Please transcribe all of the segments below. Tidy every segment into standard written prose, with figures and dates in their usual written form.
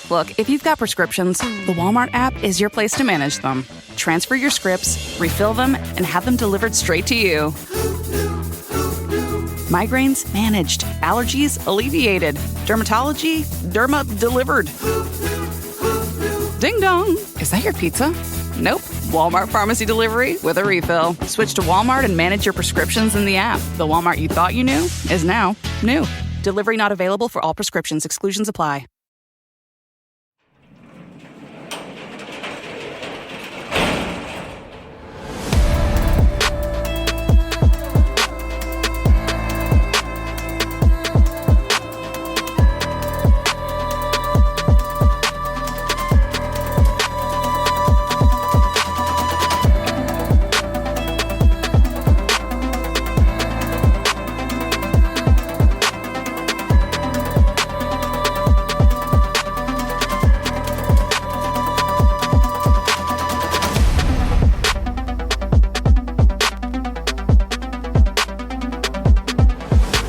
Look, if you've got prescriptions, the Walmart app is your place to manage them. Transfer your scripts, refill them, and have them delivered straight to you. Migraines managed. Allergies alleviated. Dermatology, Derma delivered. Ding dong! Is that your pizza? Nope. Walmart pharmacy delivery with a refill. Switch to Walmart and manage your prescriptions in the app. The Walmart you thought you knew is now new. Delivery not available for all prescriptions. Exclusions apply.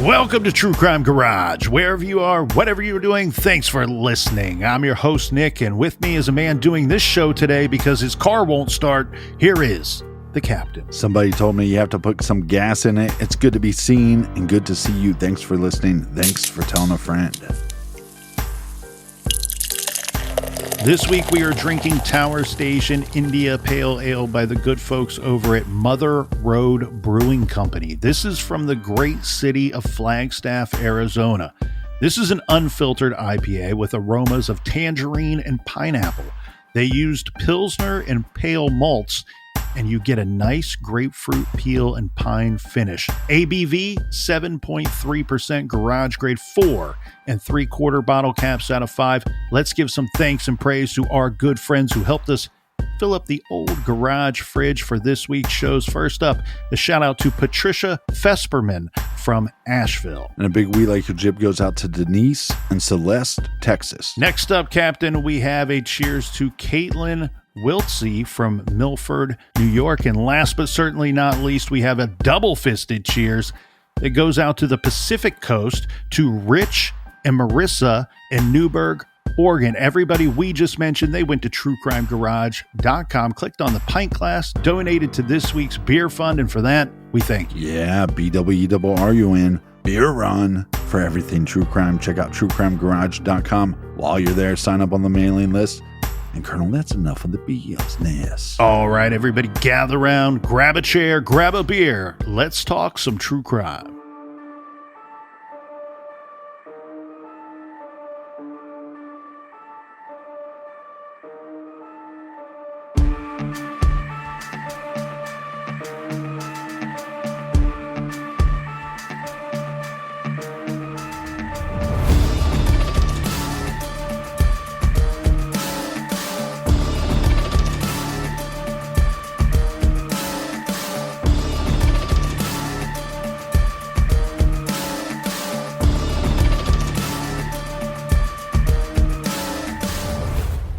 Welcome to True Crime Garage. Wherever you are, whatever you're doing, thanks for listening. I'm your host, Nick, and with me is a man doing this show today because his car won't start. Here is the captain. Somebody told me you have to put some gas in it. It's good to be seen and good to see you. Thanks for listening. Thanks for telling a friend. This week we are drinking Tower Station India Pale Ale by the good folks over at Mother Road Brewing Company. This is from the great city of Flagstaff, Arizona. This is an unfiltered IPA with aromas of tangerine and pineapple. They used Pilsner and pale malts, and you get a nice grapefruit peel and pine finish. ABV, 7.3%, garage grade 4 and 3/4 bottle caps out of 5. Let's give some thanks and praise to our good friends who helped us fill up the old garage fridge for this week's shows. First up, a shout out to Patricia Fesperman from Asheville. And a big We Like Your Jib goes out to Denise and Celeste, Texas. Next up, Captain, we have a cheers to Caitlin Wiltsey from Milford, New York. And last but certainly not least, we have a double-fisted cheers that goes out to the Pacific Coast, to Rich and Marissa in Newburgh, Oregon. Everybody we just mentioned, they went to truecrimegarage.com, clicked on the pint glass, donated to this week's beer fund, and for that, we thank you. Yeah, BWRUN, beer run for everything true crime. Check out truecrimegarage.com. While you're there, sign up on the mailing list. And Colonel, that's enough of the business. All right, everybody gather around, grab a chair, grab a beer. Let's talk some true crime.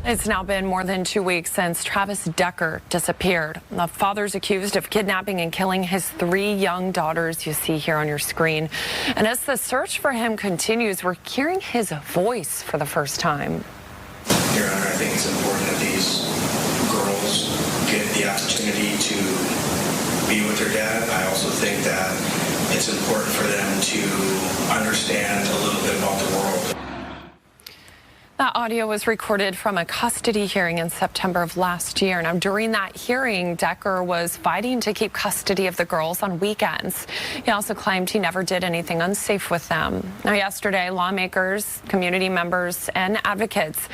It's now been more than 2 weeks since Travis Decker disappeared. The father's accused of kidnapping and killing his 3 young daughters you see here on your screen. And as the search for him continues, we're hearing his voice for the first time. Your Honor, I think it's important that these girls get the opportunity to be with their dad. I also think that it's important for them to understand a little bit about the world. That audio was recorded from a custody hearing in September of last year. Now, during that hearing, Decker was fighting to keep custody of the girls on weekends. He also claimed he never did anything unsafe with them. Now, yesterday, lawmakers, community members, and advocates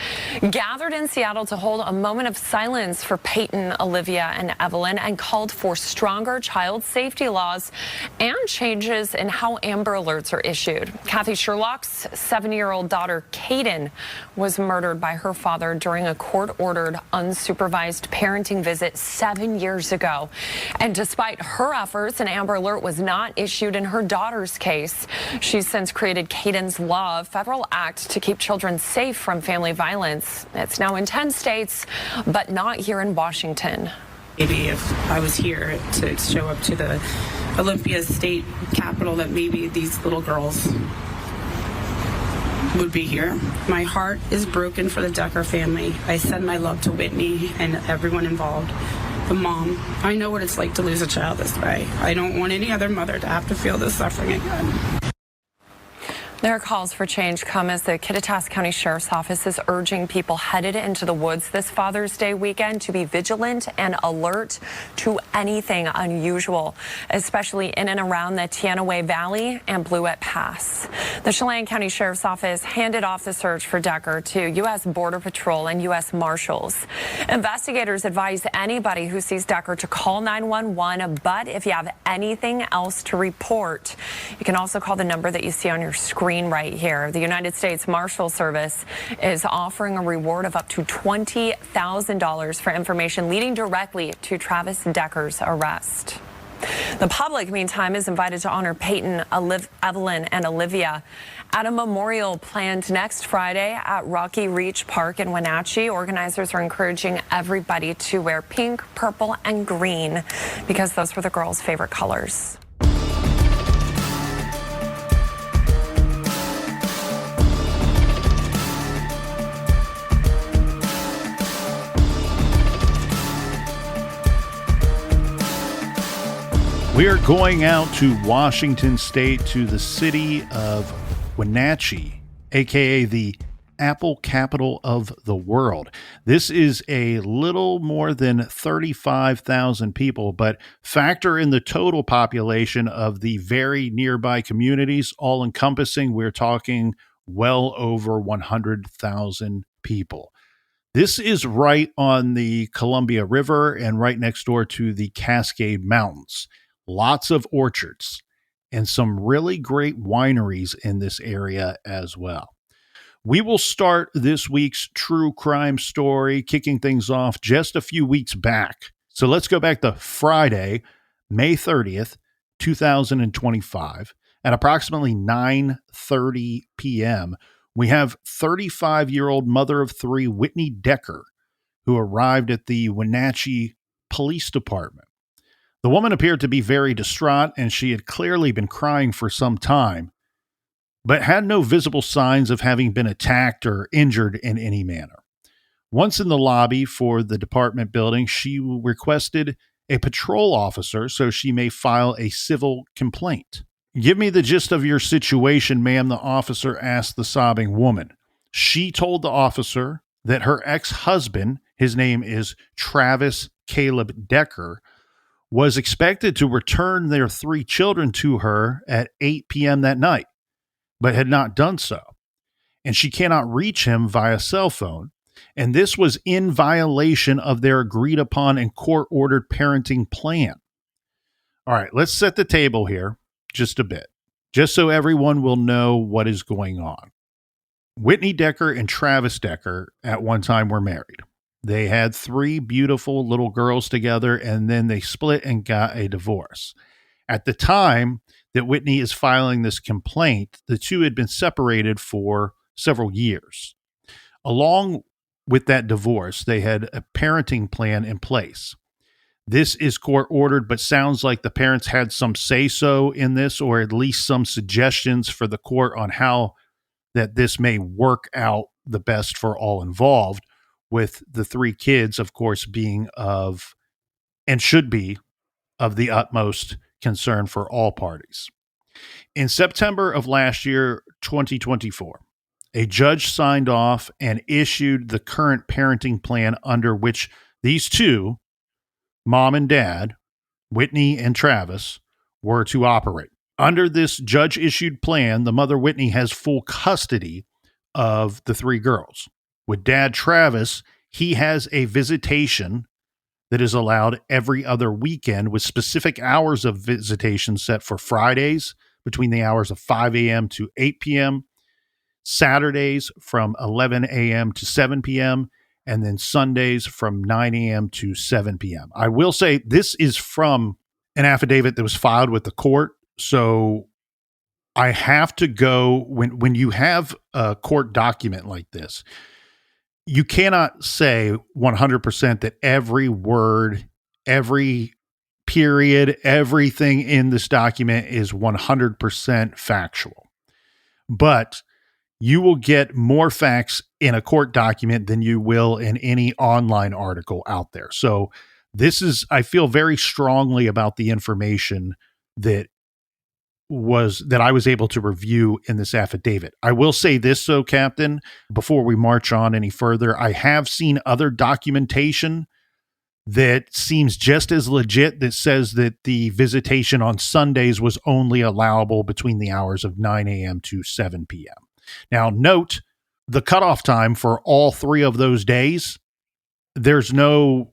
gathered in Seattle to hold a moment of silence for Peyton, Olivia, and Evelyn, and called for stronger child safety laws and changes in how Amber Alerts are issued. Kathy Sherlock's 7-year-old daughter, Kaden, was murdered by her father during a court-ordered unsupervised parenting visit 7 years ago. And despite her efforts, an Amber Alert was not issued in her daughter's case. She's since created Kaden's Law, a federal act to keep children safe from family violence. It's now in 10 states, but not here in Washington. Maybe if I was here to show up to the Olympia State Capitol, that maybe these little girls would be here. My heart is broken for the Decker family. I send my love to Whitney and everyone involved. The mom, I know what it's like to lose a child this way. I don't want any other mother to have to feel this suffering again. There are calls for change come as the Kittitas County Sheriff's Office is urging people headed into the woods this Father's Day weekend to be vigilant and alert to anything unusual, especially in and around the Teanaway Valley and Blewett Pass. The Chelan County Sheriff's Office handed off the search for Decker to U.S. Border Patrol and U.S. Marshals. Investigators advise anybody who sees Decker to call 911, but if you have anything else to report, you can also call the number that you see on your screen right here. The United States Marshal Service is offering a reward of up to $20,000 for information leading directly to Travis Decker's arrest. The public, meantime, is invited to honor Peyton, Evelyn, and Olivia at a memorial planned next Friday at Rocky Reach Park in Wenatchee. Organizers are encouraging everybody to wear pink, purple, and green because those were the girls' favorite colors. We are going out to Washington State, to the city of Wenatchee, aka the Apple capital of the world. This is a little more than 35,000 people, but factor in the total population of the very nearby communities, all encompassing, we're talking well over 100,000 people. This is right on the Columbia River and right next door to the Cascade Mountains. Lots of orchards and some really great wineries in this area as well. We will start this week's true crime story, kicking things off just a few weeks back. So let's go back to Friday, May 30th, 2025, at approximately 9:30 p.m. We have 35-year-old mother of three, Whitney Decker, who arrived at the Wenatchee Police Department. The woman appeared to be very distraught, and she had clearly been crying for some time, but had no visible signs of having been attacked or injured in any manner. Once in the lobby for the department building, she requested a patrol officer so she may file a civil complaint. "Give me the gist of your situation, ma'am," the officer asked the sobbing woman. She told the officer that her ex-husband, his name is Travis Caleb Decker, was expected to return their three children to her at 8 p.m. that night, but had not done so. And she cannot reach him via cell phone. And this was in violation of their agreed upon and court-ordered parenting plan. All right, let's set the table here just a bit, just so everyone will know what is going on. Whitney Decker and Travis Decker at one time were married. They had three beautiful little girls together, and then they split and got a divorce. At the time that Whitney is filing this complaint, the two had been separated for several years. Along with that divorce, they had a parenting plan in place. This is court ordered, but sounds like the parents had some say-so in this, or at least some suggestions for the court on how that this may work out the best for all involved, with the three kids, of course, being of, and should be, of the utmost concern for all parties. In September of last year, 2024, a judge signed off and issued the current parenting plan under which these two, mom and dad, Whitney and Travis, were to operate. Under this judge-issued plan, the mother, Whitney, has full custody of the three girls. With dad, Travis, he has a visitation that is allowed every other weekend, with specific hours of visitation set for Fridays between the hours of 5 a.m. to 8 p.m., Saturdays from 11 a.m. to 7 p.m., and then Sundays from 9 a.m. to 7 p.m. I will say this is from an affidavit that was filed with the court, so I have to go, when you have a court document like this, you cannot say 100% that every word, every period, everything in this document is 100% factual. But you will get more facts in a court document than you will in any online article out there. So I feel very strongly about the information that I was able to review in this affidavit. I will say this though, Captain, before we march on any further, I have seen other documentation that seems just as legit that says that the visitation on Sundays was only allowable between the hours of 9 a.m. to 7 p.m. Now, note the cutoff time for all 3 of those days, there's no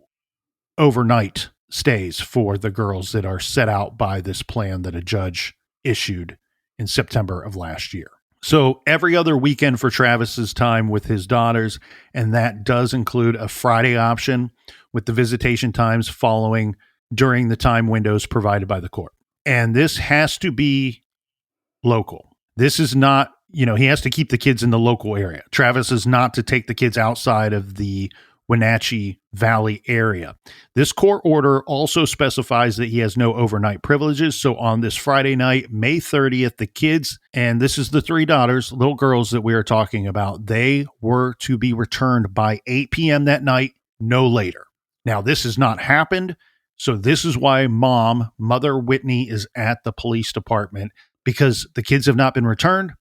overnight stays for the girls that are set out by this plan that a judge issued in September of last year. So every other weekend for Travis's time with his daughters, and that does include a Friday option with the visitation times following during the time windows provided by the court. And this has to be local. This is not, he has to keep the kids in the local area. Travis is not to take the kids outside of the Wenatchee Valley area. This court order also specifies that he has no overnight privileges. So on this Friday night, May 30th, the kids, and this is the 3 daughters, little girls that we are talking about, they were to be returned by 8 p.m. that night, no later. Now, this has not happened. So this is why Mother Whitney is at the police department, because the kids have not been returned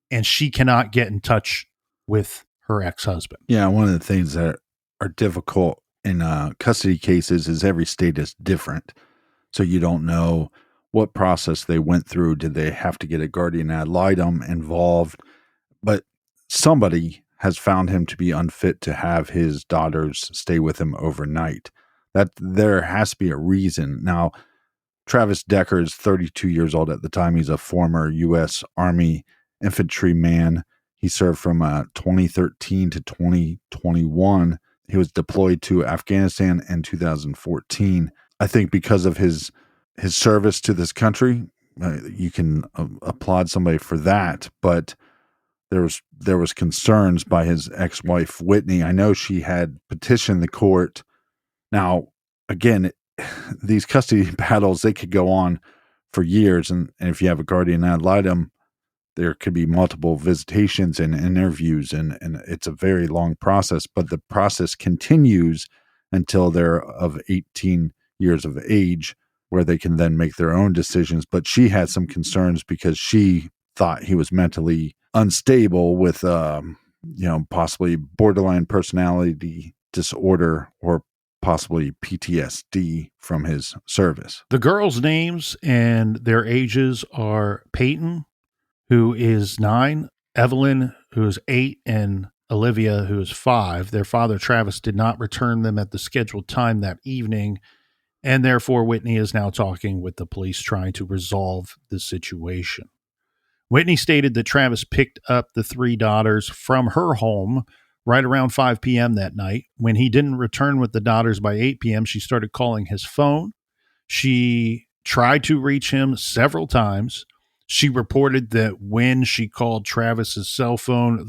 and she cannot get in touch with her ex-husband. Yeah, one of the things that are difficult in custody cases is every state is different. So you don't know what process they went through. Did they have to get a guardian ad litem involved? But somebody has found him to be unfit to have his daughters stay with him overnight. That there has to be a reason. Now, Travis Decker is 32 years old at the time. He's a former U.S. Army infantryman. He served from 2013 to 2021. He was deployed to Afghanistan in 2014. I think because of his service to this country, you can applaud somebody for that. But there was concerns by his ex-wife Whitney. I know she had petitioned the court. Now, again, these custody battles, they could go on for years, and if you have a guardian ad litem, there could be multiple visitations and interviews, and it's a very long process, but the process continues until they're of 18 years of age, where they can then make their own decisions. But she had some concerns because she thought he was mentally unstable with, possibly borderline personality disorder or possibly PTSD from his service. The girls' names and their ages are Peyton, who is 9, Evelyn, who is 8, and Olivia, who is 5. Their father, Travis, did not return them at the scheduled time that evening, and therefore Whitney is now talking with the police trying to resolve the situation. Whitney stated that Travis picked up the 3 daughters from her home right around 5 p.m. that night. When he didn't return with the daughters by 8 p.m., she started calling his phone. She tried to reach him several times. She reported that when she called Travis's cell phone,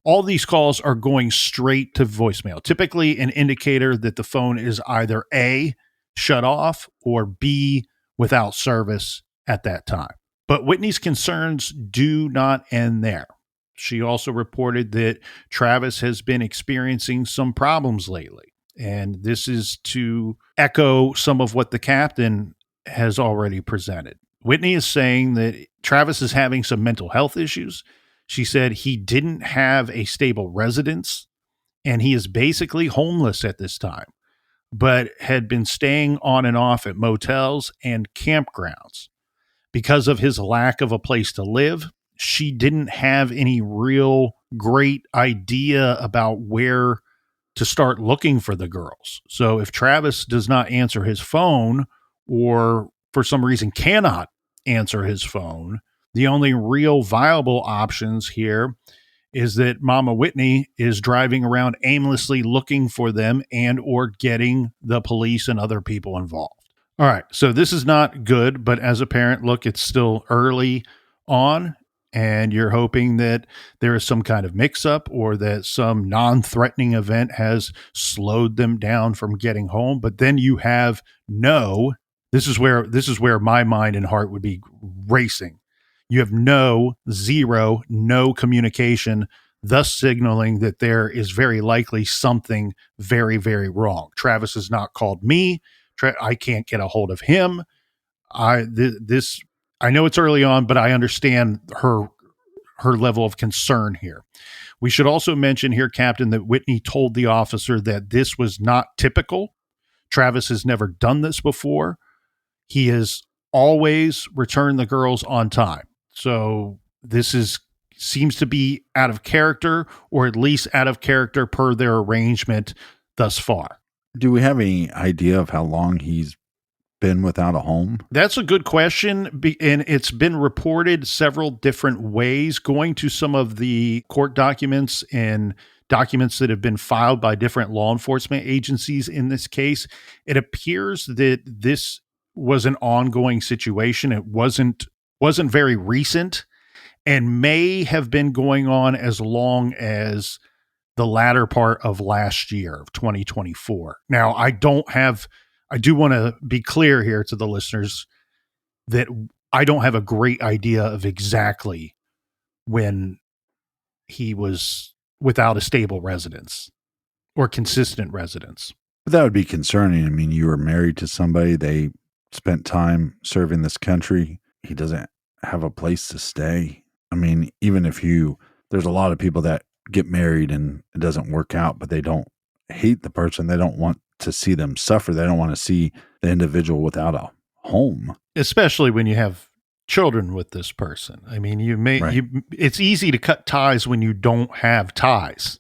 all these calls are going straight to voicemail, typically an indicator that the phone is either A, shut off, or B, without service at that time. But Whitney's concerns do not end there. She also reported that Travis has been experiencing some problems lately. And this is to echo some of what the captain has already presented. Whitney is saying that Travis is having some mental health issues. She said he didn't have a stable residence and he is basically homeless at this time, but had been staying on and off at motels and campgrounds. Because of his lack of a place to live, she didn't have any real great idea about where to start looking for the girls. So if Travis does not answer his phone, or for some reason cannot answer his phone, the only real viable options here is that Mama Whitney is driving around aimlessly looking for them and or getting the police and other people involved. All right, so this is not good, but as a parent, look, it's still early on, and you're hoping that there is some kind of mix-up or that some non-threatening event has slowed them down from getting home. But then you have this is where my mind and heart would be racing. You have zero, no communication, thus signaling that there is very likely something very, very wrong. Travis has not called me. I can't get a hold of him. I know it's early on, but I understand her level of concern here. We should also mention here, Captain, that Whitney told the officer that this was not typical. Travis has never done this before. He has always returned the girls on time. So this seems to be out of character, or at least out of character per their arrangement thus far. Do we have any idea of how long he's been without a home? That's a good question, and it's been reported several different ways. Going to some of the court documents and documents that have been filed by different law enforcement agencies in this case, it appears that this was an ongoing situation. It wasn't very recent, and may have been going on as long as the latter part of last year of 2024. Now, I do want to be clear here to the listeners that I don't have a great idea of exactly when he was without a stable residence or consistent residence. But that would be concerning. I mean, you were married to somebody, they spent time serving this country. He doesn't have a place to stay. I mean, even if there's a lot of people that get married and it doesn't work out, but they don't hate the person. They don't want to see them suffer. They don't want to see the individual without a home. Especially when you have children with this person. I mean, it's easy to cut ties when you don't have ties,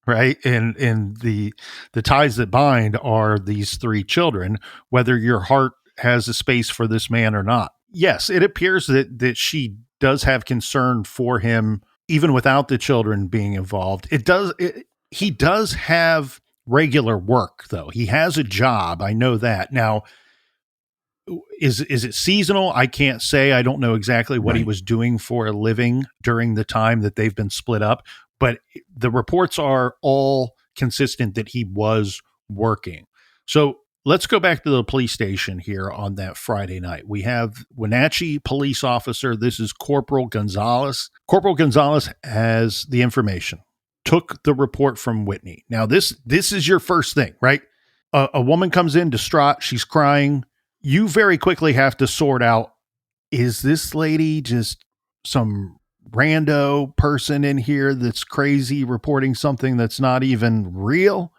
right? And the ties that bind are these 3 children, whether your heart has a space for this man or not. Yes, it appears that she does have concern for him, even without the children being involved. He does have regular work, though. He has a job. I know that. Now, is it seasonal? I can't say. I don't know exactly what he was doing for a living during the time that they've been split up, but the reports are all consistent that he was working. So let's go back to the police station here on that Friday night. We have Wenatchee police officer. This is Corporal Gonzalez. Corporal Gonzalez has the information, took the report from Whitney. Now, this is your first thing, right? A woman comes in distraught. She's crying. You very quickly have to sort out, is this lady just some rando person in here that's crazy reporting something that's not even real?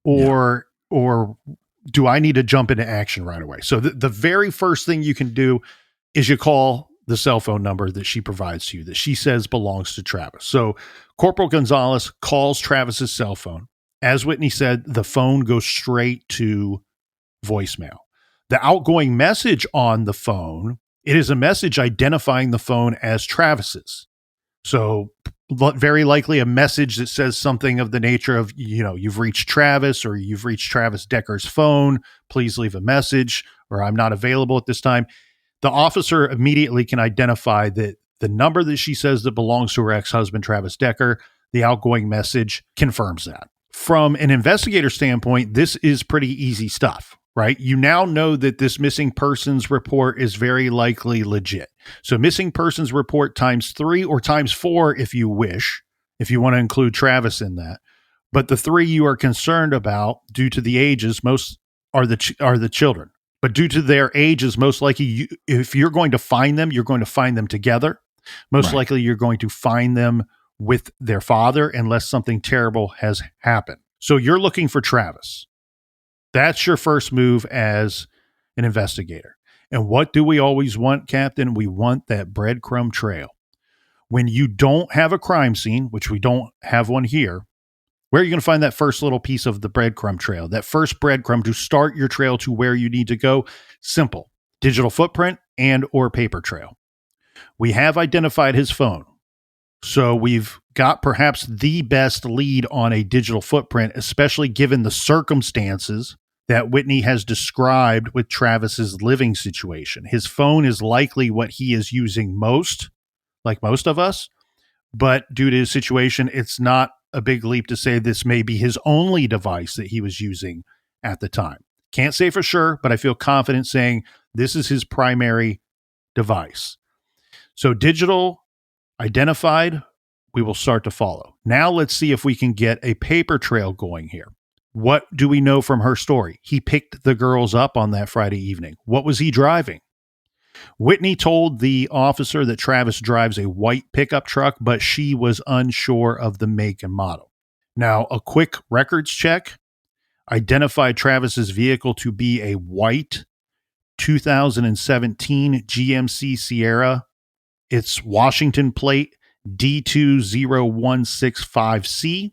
Or do I need to jump into action right away? So the very first thing you can do is you call the cell phone number that she provides to you, that she says belongs to Travis. So Corporal Gonzalez calls Travis's cell phone. As Whitney said, the phone goes straight to voicemail. The outgoing message on the phone, it is a message identifying the phone as Travis's. So very likely a message that says something of the nature of, you've reached Travis, or you've reached Travis Decker's phone. Please leave a message, or I'm not available at this time. The officer immediately can identify that the number that she says that belongs to her ex-husband, Travis Decker, the outgoing message confirms that. From an investigator standpoint, this is pretty easy stuff, right? You now know that this missing persons report is very likely legit. So missing persons report ×3 or ×4 if you wish, if you want to include Travis in that. But the 3 you are concerned about, due to the ages, most are the children. But due to their ages, most likely, if you're going to find them, you're going to find them together. Most likely you're going to find them with their father, unless something terrible has happened. So you're looking for Travis. That's your first move as an investigator. And what do we always want, Captain? We want that breadcrumb trail. When you don't have a crime scene, which we don't have one here, where are you going to find that first little piece of the breadcrumb trail? That first breadcrumb to start your trail to where you need to go? Simple. Digital footprint and or paper trail. We have identified his phone. So we've got perhaps the best lead on a digital footprint, especially given the circumstances that Whitney has described with Travis's living situation. His phone is likely what he is using most, like most of us, but due to his situation, it's not a big leap to say this may be his only device that he was using at the time. Can't say for sure, but I feel confident saying this is his primary device. So digital identified, we will start to follow. Now let's see if we can get a paper trail going here. What do we know from her story? He picked the girls up on that Friday evening. What was he driving? Whitney told the officer that Travis drives a white pickup truck, but she was unsure of the make and model. Now, a quick records check identified Travis's vehicle to be a white 2017 GMC Sierra. It's Washington plate D20165C.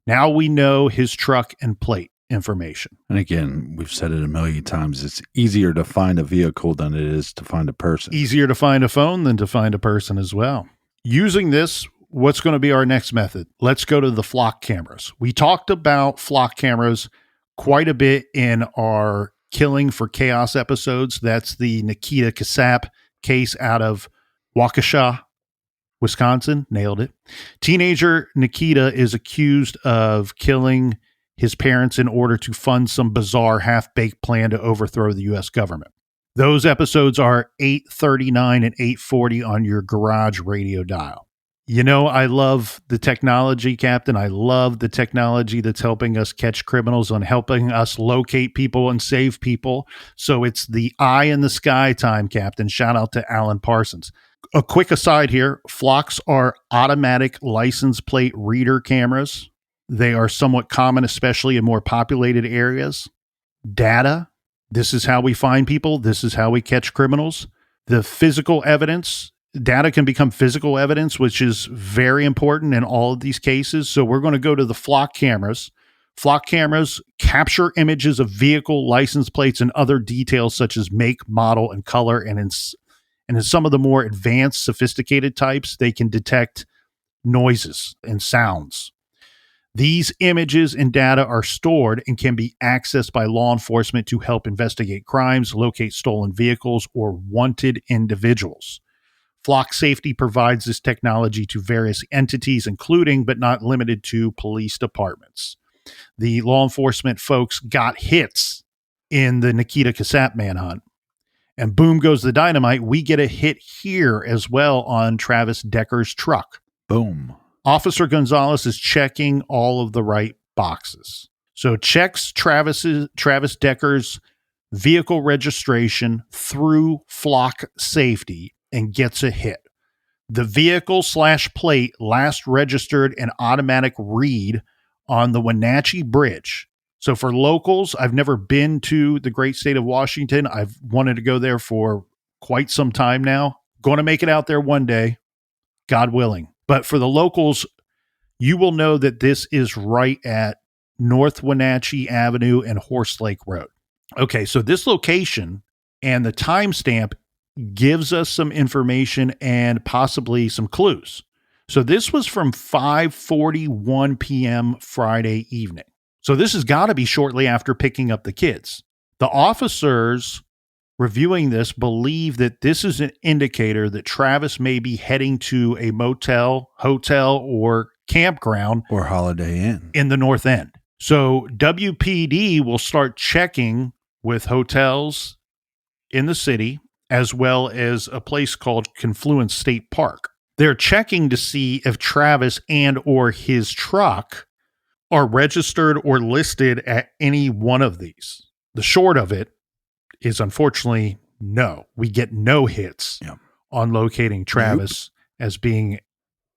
Now we know his truck and plate information. And again, we've said it a million times. It's easier to find a vehicle than it is to find a person. Easier to find a phone than to find a person as well. Using this, what's going to be our next method? Let's go to the flock cameras. We talked about flock cameras quite a bit in our Killing for Chaos episodes. That's the Nikita Kasap case out of Waukesha, Wisconsin. Nailed it. Teenager Nikita is accused of killing his parents in order to fund some bizarre half-baked plan to overthrow the U.S. government. Those episodes are 839 and 840 on your garage radio dial. You know, I love the technology, Captain. I love the technology that's helping us catch criminals and helping us locate people and save people. So it's the eye in the sky time, Captain. Shout out to Alan Parsons. A quick aside here, flocks are automatic license plate reader cameras. They are somewhat common, especially in more populated areas. Data, this is how we find people. This is how we catch criminals. The physical evidence, data can become physical evidence, which is very important in all of these cases. So we're going to go to the flock cameras. Flock cameras capture images of vehicle license plates and other details such as make, model, and color. And in some of the more advanced, sophisticated types, they can detect noises and sounds. These images and data are stored and can be accessed by law enforcement to help investigate crimes, locate stolen vehicles, or wanted individuals. Flock Safety provides this technology to various entities, including but not limited to police departments. The law enforcement folks got hits in the Nikita Kasap manhunt. And boom goes the dynamite. We get a hit here as well on Travis Decker's truck. Boom. Officer Gonzalez is checking all of the right boxes. So checks Travis Decker's vehicle registration through Flock Safety and gets a hit. The vehicle/plate last registered an automatic read on the Wenatchee Bridge. So for locals, I've never been to the great state of Washington. I've wanted to go there for quite some time now. Going to make it out there one day, God willing. But for the locals, you will know that this is right at North Wenatchee Avenue and Horse Lake Road. Okay, so this location and the timestamp gives us some information and possibly some clues. So this was from 5:41 p.m. Friday evening. So this has got to be shortly after picking up the kids. The officers reviewing this believe that this is an indicator that Travis may be heading to a motel, hotel, or campground Or Holiday Inn. in the North End. So WPD will start checking with hotels in the city as well as a place called Confluence State Park. They're checking to see if Travis and or his truck are registered or listed at any one of these. The short of it is unfortunately no. We get no hits on locating Travis as being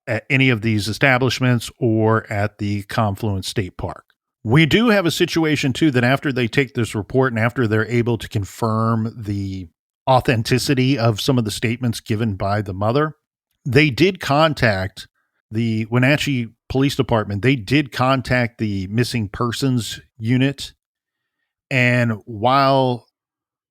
at any of these establishments or at the Confluence State Park. We do have a situation too that after they take this report and after they're able to confirm the authenticity of some of the statements given by the mother, they did contact the Wenatchee Police Department. They did contact the missing persons unit. And while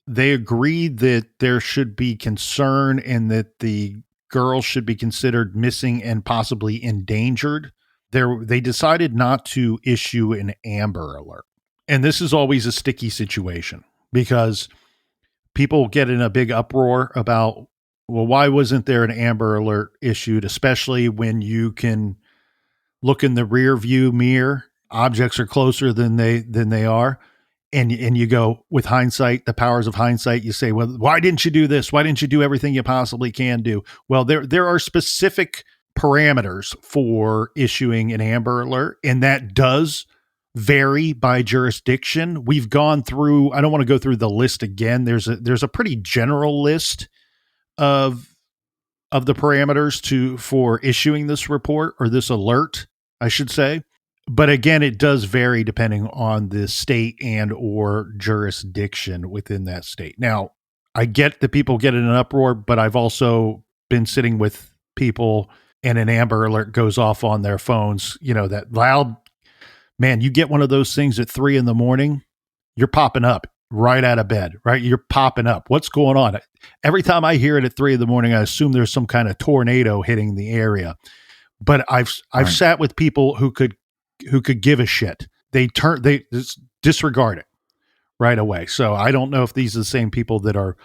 they agreed that there should be concern and that the girl should be considered missing and possibly endangered, they decided not to issue an Amber Alert. And this is always a sticky situation because people get in a big uproar about, well, why wasn't there an Amber Alert issued, especially when you can look in the rear view mirror. Objects are closer than they are. and you go, with hindsight, the powers of hindsight, you say, well, why didn't you do this? Why didn't you do everything you possibly can do? Well, there are specific parameters for issuing an Amber Alert, and that does vary by jurisdiction. We've gone through, I don't want to go through the list again. There's a pretty general list of the parameters for issuing this report, or this alert, I should say. But again, it does vary depending on the state and or jurisdiction within that state. Now, I get that people get in an uproar, but I've also been sitting with people and an Amber Alert goes off on their phones, that loud, man, you get one of those things at 3 a.m, you're popping up right out of bed, right? You're popping up. What's going on? Every time I hear it at 3 a.m, I assume there's some kind of tornado hitting the area. But I've sat with people who could give a shit. They just disregard it right away. So I don't know if these are the same people that are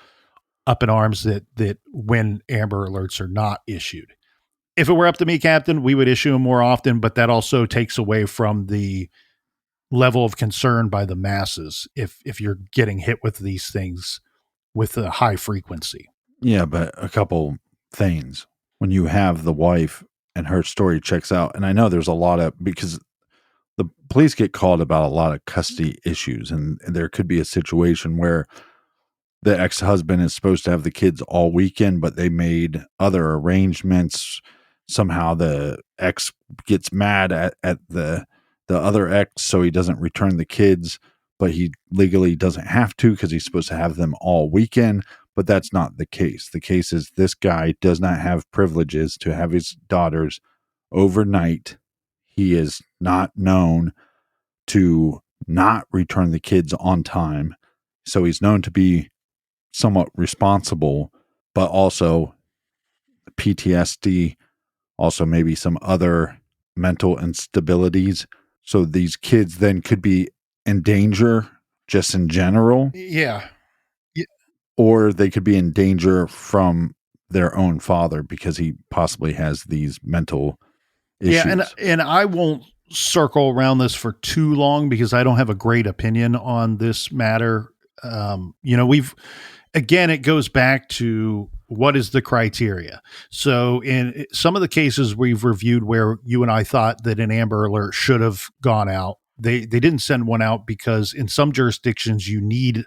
up in arms that when Amber Alerts are not issued. If it were up to me, Captain, we would issue them more often, but that also takes away from the level of concern by the masses if you're getting hit with these things with a high frequency. Yeah, but a couple things. When you have the wife and her story checks out, and I know there's a lot of, because the police get called about a lot of custody issues, and there could be a situation where the ex-husband is supposed to have the kids all weekend, but they made other arrangements. Somehow the ex gets mad at the other ex, so he doesn't return the kids, but he legally doesn't have to because he's supposed to have them all weekend. But that's not the case. The case is this guy does not have privileges to have his daughters overnight. He is not known to not return the kids on time. So he's known to be somewhat responsible, but also PTSD, also maybe some other mental instabilities. So these kids then could be in danger just in general. Yeah. Or they could be in danger from their own father because he possibly has these mental issues. Yeah, and I won't circle around this for too long because I don't have a great opinion on this matter. It goes back to what is the criteria. So in some of the cases we've reviewed where you and I thought that an Amber Alert should have gone out, they didn't send one out because in some jurisdictions you need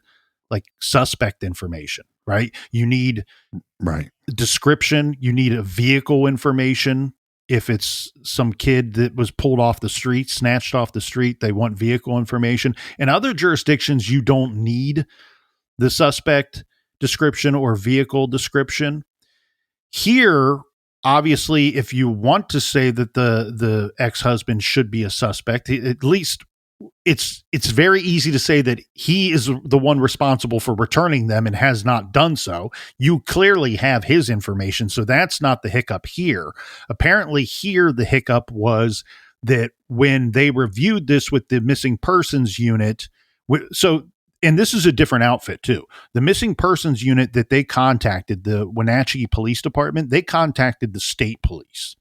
like suspect information, right? You need description, you need a vehicle information. If it's some kid that was pulled off the street, snatched off the street, they want vehicle information. In other jurisdictions, you don't need the suspect description or vehicle description. Here, obviously, if you want to say that the ex-husband should be a suspect, at least it's very easy to say that he is the one responsible for returning them and has not done so. You clearly have his information, so that's not the hiccup here. Apparently here the hiccup was that when they reviewed this with the missing persons unit, and this is a different outfit too. The missing persons unit that they contacted, the Wenatchee Police Department, they contacted the state police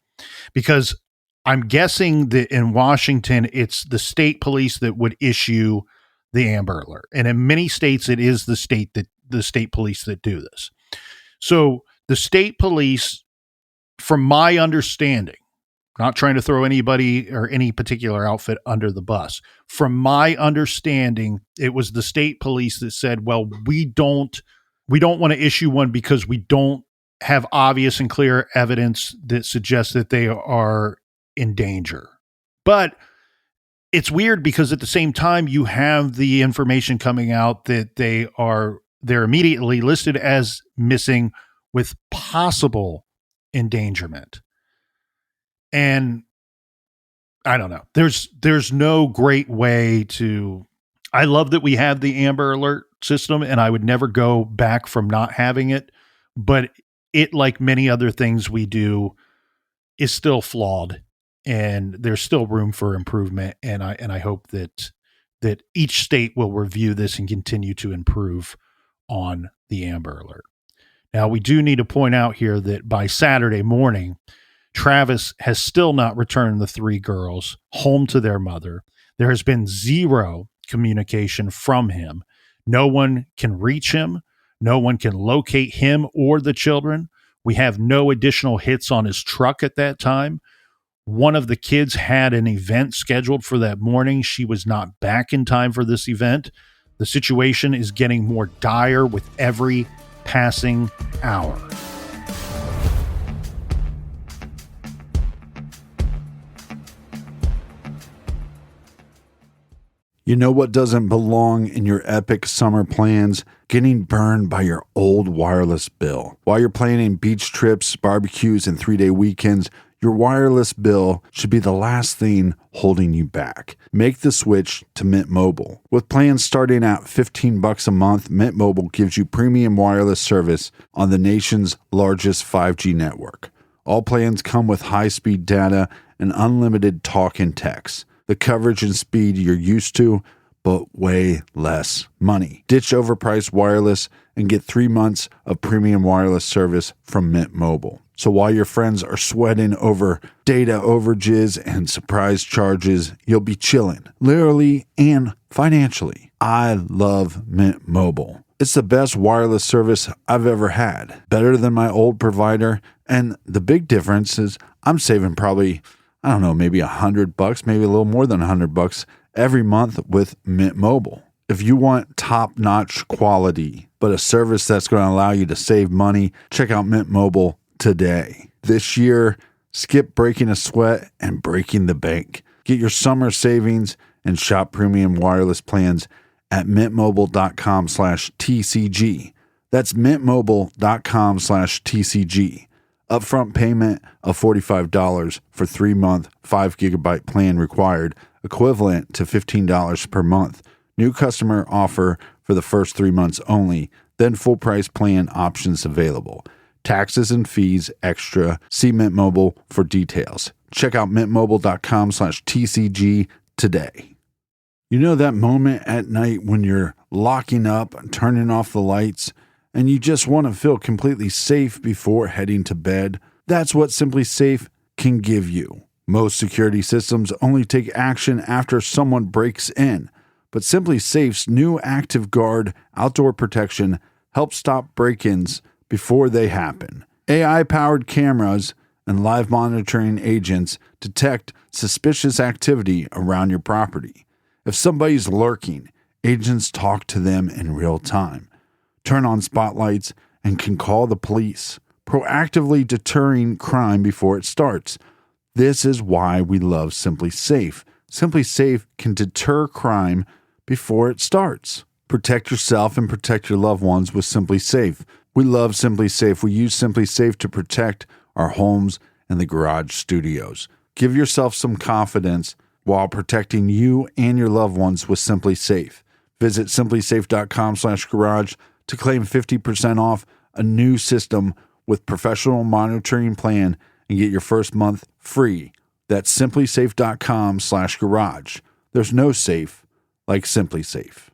because I'm guessing that in Washington, it's the state police that would issue the Amber Alert. And in many states, it is the state police that do this. So the state police, from my understanding, not trying to throw anybody or any particular outfit under the bus, from my understanding, it was the state police that said, well, we don't want to issue one because we don't have obvious and clear evidence that suggests that they are in danger. But it's weird because at the same time you have the information coming out that they're immediately listed as missing with possible endangerment. And I don't know. There's no great way to. I love that we have the Amber Alert system and I would never go back from not having it, but it, like many other things we do, is still flawed. And there's still room for improvement. And I hope that each state will review this and continue to improve on the Amber Alert. Now, we do need to point out here that by Saturday morning, Travis has still not returned the 3 girls home to their mother. There has been 0 communication from him. No one can reach him. No one can locate him or the children. We have no additional hits on his truck at that time. One of the kids had an event scheduled for that morning. She was not back in time for this event. The situation is getting more dire with every passing hour. You know what doesn't belong in your epic summer plans? Getting burned by your old wireless bill. While you're planning beach trips, barbecues, and 3-day weekends, your wireless bill should be the last thing holding you back. Make the switch to Mint Mobile. With plans starting at $15 a month, Mint Mobile gives you premium wireless service on the nation's largest 5G network. All plans come with high-speed data and unlimited talk and text. The coverage and speed you're used to, but way less money. Ditch overpriced wireless and get 3 months of premium wireless service from Mint Mobile. So while your friends are sweating over data overages and surprise charges, you'll be chilling, literally and financially. I love Mint Mobile. It's the best wireless service I've ever had. Better than my old provider. And the big difference is I'm saving probably, I don't know, maybe $100, maybe a little more than $100 every month with Mint Mobile. If you want top-notch quality, but a service that's going to allow you to save money, check out Mint Mobile today. This year, skip breaking a sweat and breaking the bank. Get your summer savings and shop premium wireless plans at mintmobile.com/TCG. That's mintmobile.com/TCG. Upfront payment of $45 for 3-month, 5GB plan required, equivalent to $15 per month. New customer offer for the first 3 months only, then full price plan options available. Taxes and fees extra. See Mint Mobile for details. Check out mintmobile.com/TCG today. You know that moment at night when you're locking up and turning off the lights and you just want to feel completely safe before heading to bed? That's what Simply Safe can give you. Most security systems only take action after someone breaks in, but Simply Safe's new Active Guard outdoor protection helps stop break-ins before they happen. AI-powered cameras and live monitoring agents detect suspicious activity around your property. If somebody's lurking, agents talk to them in real time, turn on spotlights, and can call the police, proactively deterring crime before it starts. This is why we love Simply Safe. Simply Safe can deter crime before it starts. Protect yourself and protect your loved ones with Simply Safe. We love Simply Safe. We use Simply Safe to protect our homes and the garage studios. Give yourself some confidence while protecting you and your loved ones with Simply Safe. Visit simplysafe.com/garage to claim 50% off a new system with professional monitoring plan and get your first month free. That's simplysafe.com/garage. There's no safe like Simply Safe.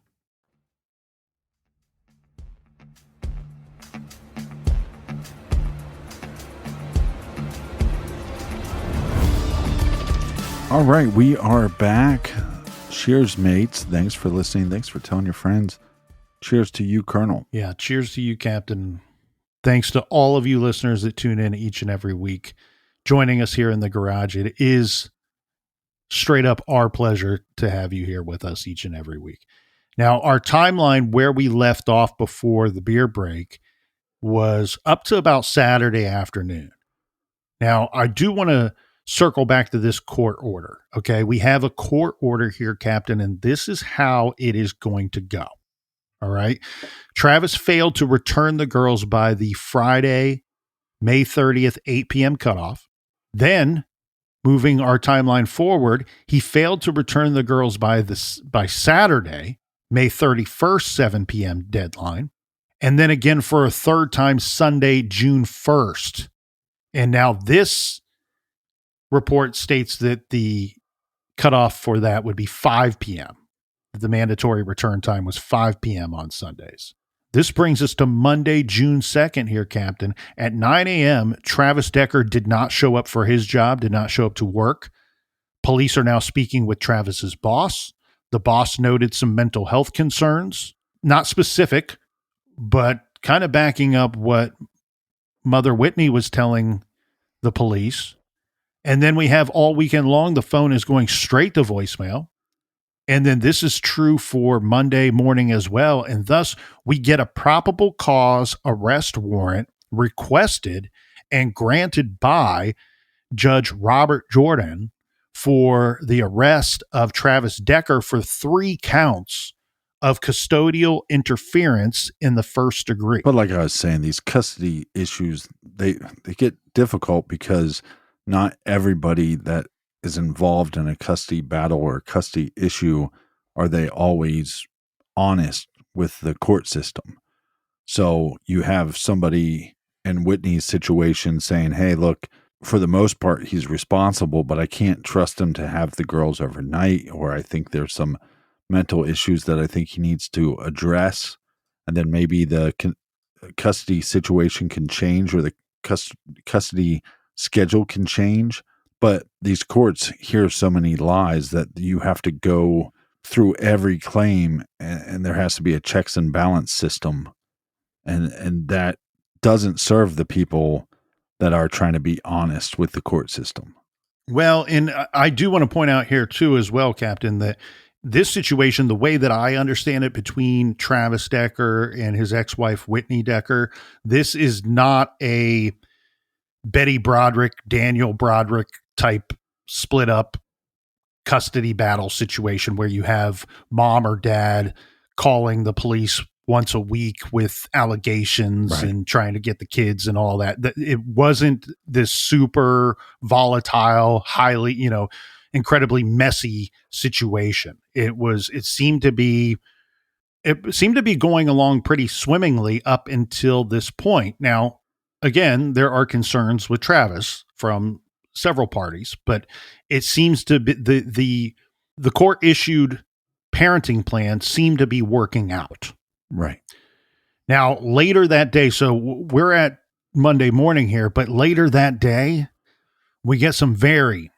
All right, we are back. Cheers, mates. Thanks for listening. Thanks for telling your friends. Cheers to you, Colonel. Yeah, cheers to you, Captain. Thanks to all of you listeners that tune in each and every week, joining us here in the garage. It is straight up our pleasure to have you here with us each and every week. Now, our timeline where we left off before the beer break was up to about Saturday afternoon. Now, I do want to circle back to this court order. Okay, we have a court order here, Captain, and this is how it is going to go. All right. Travis failed to return the girls by the Friday, May 30th, 8 p.m. cutoff. Then, moving our timeline forward, he failed to return the girls by Saturday, May 31st, 7 p.m. deadline. And then again for a third time, Sunday, June 1st. And now this report states that the cutoff for that would be 5 p.m. The mandatory return time was 5 p.m. on Sundays. This brings us to Monday, June 2nd here, Captain. At 9 a.m., Travis Decker did not show up for his job, did not show up to work. Police are now speaking with Travis's boss. The boss noted some mental health concerns, not specific, but kind of backing up what Mother Whitney was telling the police. And then we have all weekend long, the phone is going straight to voicemail. And then this is true for Monday morning as well. And thus, we get a probable cause arrest warrant requested and granted by Judge Robert Jordan for the arrest of Travis Decker for 3 counts of custodial interference in the first degree. But like I was saying, these custody issues, they get difficult because not everybody that is involved in a custody battle or a custody issue are they always honest with the court system. So you have somebody in Whitney's situation saying, hey, look, for the most part, he's responsible, but I can't trust him to have the girls overnight, or I think there's some mental issues that I think he needs to address. And then maybe the custody situation can change, or the custody schedule can change. But these courts hear so many lies that you have to go through every claim, and there has to be a checks and balance system. And that doesn't serve the people that are trying to be honest with the court system. Well, and I do want to point out here too, as well, Captain, that this situation, the way that I understand it between Travis Decker and his ex-wife, Whitney Decker, this is not a Betty Broderick, Daniel Broderick type split up custody battle situation where you have mom or dad calling the police once a week with allegations, right, and trying to get the kids and all that. It wasn't this super volatile, highly, incredibly messy situation. It seemed to be going along pretty swimmingly up until this point. Now, again, there are concerns with Travis from several parties, but it seems to be the court issued parenting plan seemed to be working out. Right. Now, later that day, so we're at Monday morning here, but later that day, we get some very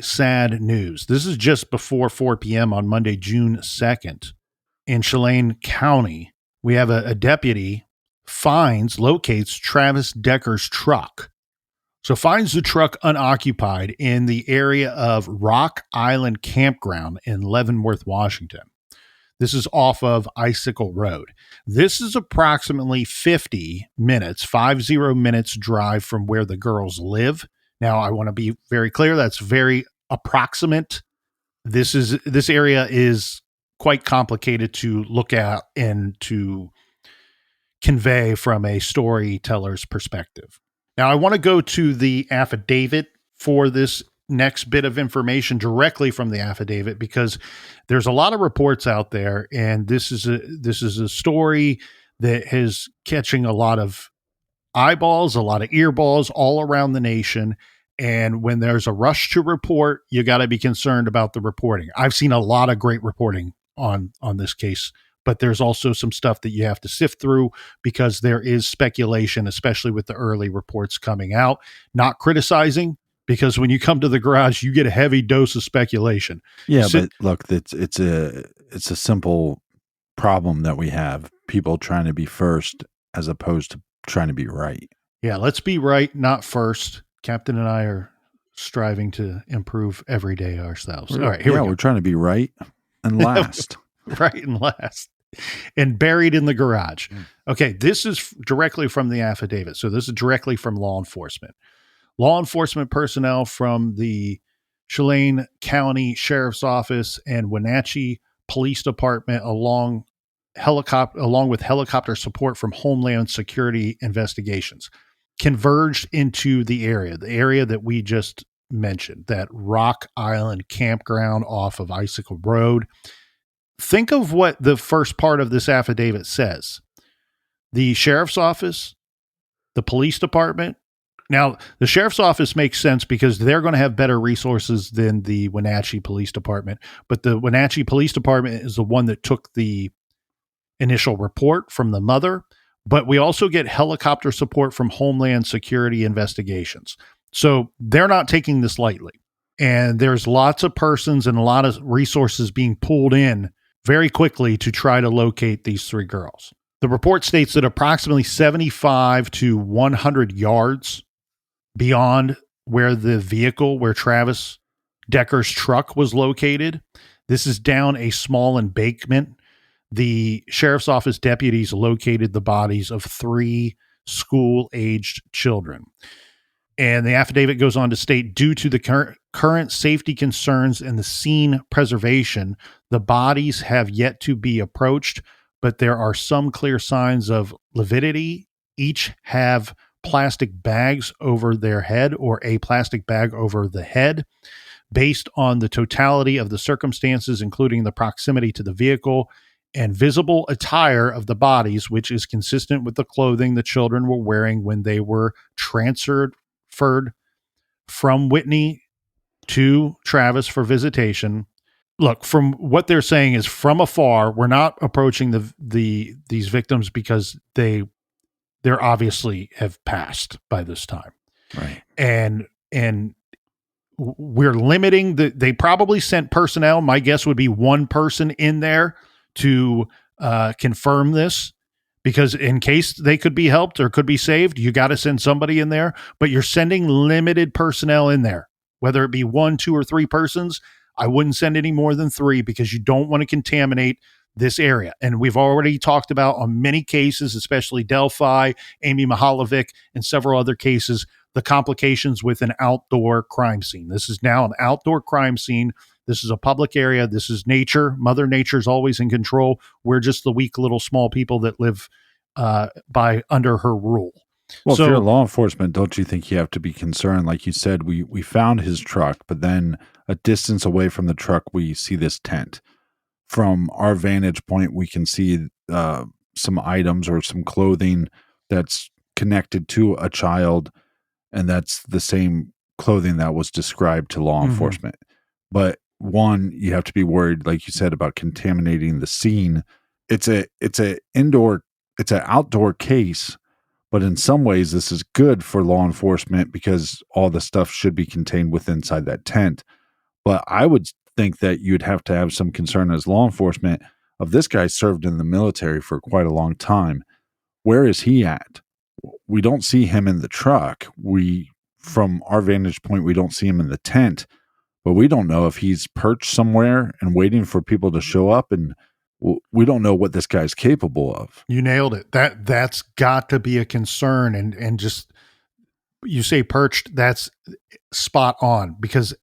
sad news. This is just before 4 p.m. on Monday, June 2nd. In Chelan County, we have a deputy locates Travis Decker's truck. So finds the truck unoccupied in the area of Rock Island Campground in Leavenworth, Washington. This is off of Icicle Road. This is approximately 50 minutes drive from where the girls live. Now, I want to be very clear. That's very approximate. This area is quite complicated to look at and to convey from a storyteller's perspective. Now, I want to go to the affidavit for this next bit of information directly from the affidavit, because there's a lot of reports out there, and this is a story that is catching a lot of eyeballs, a lot of earballs all around the nation. And when there's a rush to report, you got to be concerned about the reporting. I've seen a lot of great reporting on this case, but there's also some stuff that you have to sift through because there is speculation, especially with the early reports coming out. Not criticizing, because when you come to the garage, you get a heavy dose of speculation. Yeah, but look, it's a simple problem that we have. People trying to be first as opposed to trying to be right. Yeah, let's be right, not first. Captain and I are striving to improve every day ourselves. All right, here we go. We're trying to be right and last. Right and last. And buried in the garage. Okay, this is directly from the affidavit. So this is directly from law enforcement. Law enforcement personnel from the Chelan County Sheriff's Office and Wenatchee Police Department, along with helicopter support from Homeland Security Investigations, converged into the area that we just mentioned, that Rock Island Campground off of Icicle Road. Think of what the first part of this affidavit says. The Sheriff's Office, the Police Department. Now, the Sheriff's Office makes sense because they're going to have better resources than the Wenatchee Police Department. But the Wenatchee Police Department is the one that took the initial report from the mother. But we also get helicopter support from Homeland Security Investigations. So they're not taking this lightly. And there's lots of persons and a lot of resources being pulled in very quickly to try to locate these 3 girls. The report states that approximately 75 to 100 yards beyond where the vehicle, where Travis Decker's truck was located, this is down a small embankment. The sheriff's office deputies located the bodies of 3 school-aged children. And the affidavit goes on to state, due to the current safety concerns and the scene preservation, the bodies have yet to be approached, but there are some clear signs of lividity. Each have plastic bags over their head or a plastic bag over the head. Based on the totality of the circumstances, including the proximity to the vehicle and visible attire of the bodies, which is consistent with the clothing the children were wearing when they were transferred from Whitney to Travis for visitation. Look, from what they're saying is from afar, we're not approaching these victims because they're obviously have passed by this time. Right. And we're limiting they probably sent personnel. My guess would be 1 person in there to confirm this, because in case they could be helped or could be saved, you got to send somebody in there, but you're sending limited personnel in there, whether it be 1, 2, or 3 persons. I wouldn't send any more than 3 because you don't want to contaminate this area. And we've already talked about on many cases, especially Delphi, Amy Mihalovic, and several other cases, the complications with an outdoor crime scene. This is now an outdoor crime scene. This is a public area. This is nature. Mother Nature is always in control. We're just the weak little small people that live under her rule. Well, So, if you're law enforcement, don't you think you have to be concerned? Like you said, we found his truck, but then a distance away from the truck, we see this tent. From our vantage point, we can see some items or some clothing that's connected to a child, and that's the same clothing that was described to law enforcement. But one, you have to be worried, like you said, about contaminating the scene. It's an outdoor case, but in some ways this is good for law enforcement because all the stuff should be contained inside that tent. But I would think that you'd have to have some concern as law enforcement of this guy served in the military for quite a long time. Where is he at? We don't see him in the truck. From our vantage point, we don't see him in the tent, but we don't know if he's perched somewhere and waiting for people to show up, and we don't know what this guy's capable of. you nailed it. That's got to be a concern. And just, you say perched, that's spot on, because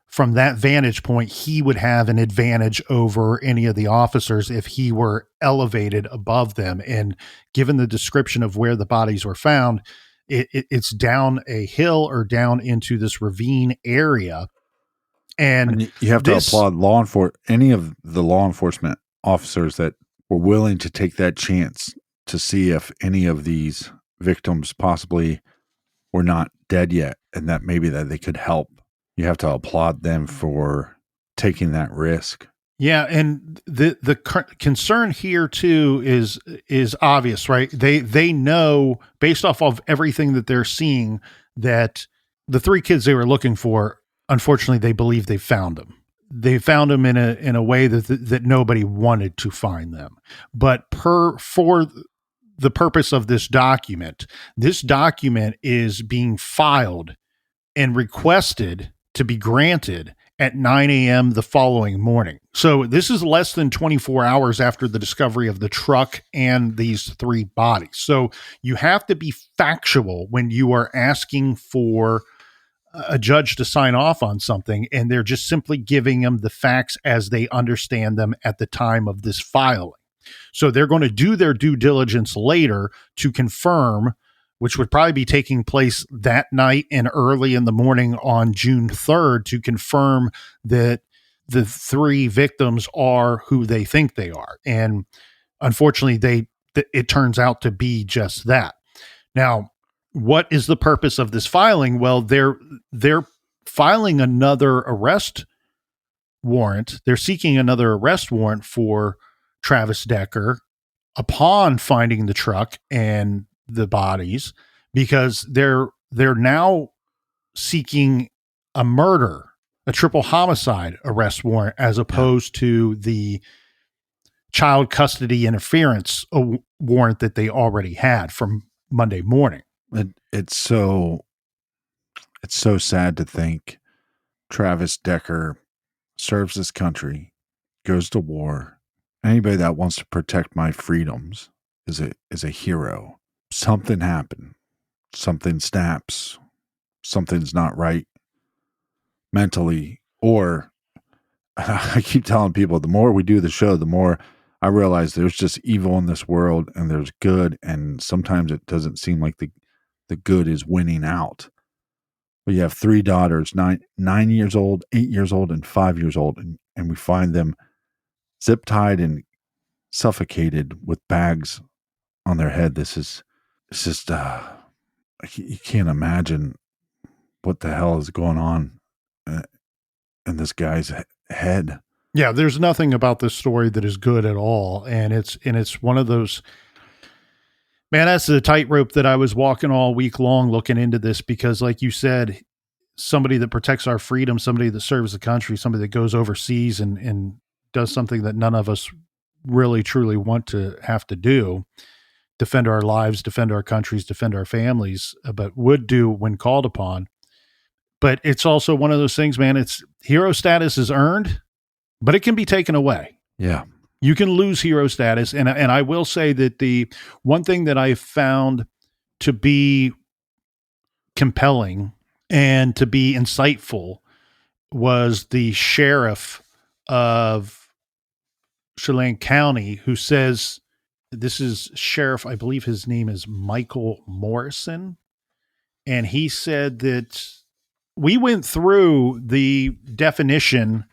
from that vantage point, he would have an advantage over any of the officers if he were elevated above them. And given the description of where the bodies were found, it's down a hill or down into this ravine area. And you have to applaud any of the law enforcement officers that were willing to take that chance to see if any of these victims possibly were not dead yet, and that maybe that they could help. You have to applaud them for taking that risk. Yeah, and the concern here too is obvious, right? They know, based off of everything that they're seeing, that the 3 kids they were looking for, unfortunately, they believe they found them. They found them in a way that nobody wanted to find them. But for the purpose of this document is being filed and requested to be granted at 9 a.m. the following morning. So this is less than 24 hours after the discovery of the truck and these 3 bodies. So you have to be factual when you are asking for a judge to sign off on something, and they're just simply giving them the facts as they understand them at the time of this filing. So they're going to do their due diligence later to confirm, which would probably be taking place that night and early in the morning on June 3rd, to confirm that the 3 victims are who they think they are. And unfortunately, it turns out to be just that. Now, what is the purpose of this filing? Well, they're filing another arrest warrant. They're seeking another arrest warrant for Travis Decker upon finding the truck and the bodies, because they're now seeking a murder a triple homicide arrest warrant as opposed to the child custody interference warrant that they already had from Monday morning. It's so sad to think Travis Decker serves this country, goes to war. Anybody that wants to protect my freedoms is a hero. Something happened. Something snaps. Something's not right mentally. Or I keep telling people, the more we do the show, the more I realize there's just evil in this world and there's good. And sometimes it doesn't seem like the good is winning out. But you have 3 daughters, 9 years old, 8 years old, and 5 years old. And we find them zip tied and suffocated with bags on their head. It's just, you can't imagine what the hell is going on in this guy's head. Yeah, there's nothing about this story that is good at all. And it's one of those, man, that's the tightrope that I was walking all week long looking into this, because like you said, somebody that protects our freedom, somebody that serves the country, somebody that goes overseas and does something that none of us really truly want to have to do, defend our lives, defend our countries, defend our families, but would do when called upon. But it's also one of those things, man, it's hero status is earned, but it can be taken away. Yeah. You can lose hero status. And I will say that the one thing that I found to be compelling and to be insightful was the sheriff of Chelan County, who says, this is Sheriff, I believe his name is Michael Morrison. And he said that we went through the definition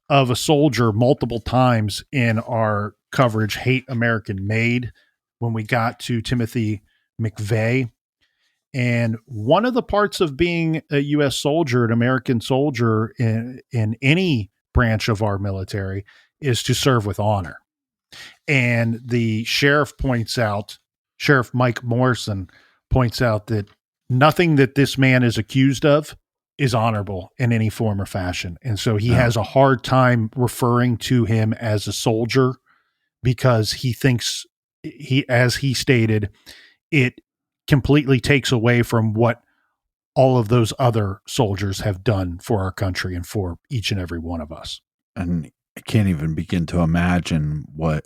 of a soldier multiple times in our coverage, Hate American Made, when we got to Timothy McVeigh. And one of the parts of being a U.S. soldier, an American soldier in any branch of our military, is to serve with honor. And the sheriff Sheriff Mike Morrison points out that nothing that this man is accused of is honorable in any form or fashion. And so he has a hard time referring to him as a soldier, because he thinks, as he stated, it completely takes away from what all of those other soldiers have done for our country and for each and every one of us. And I can't even begin to imagine what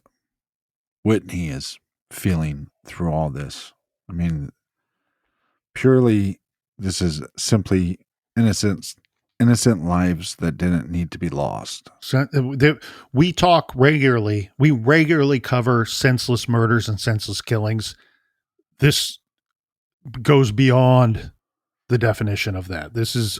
Whitney is feeling through all this. I mean, purely, this is simply innocent lives that didn't need to be lost. So we talk regularly. We regularly cover senseless murders and senseless killings. This goes beyond the definition of that. This is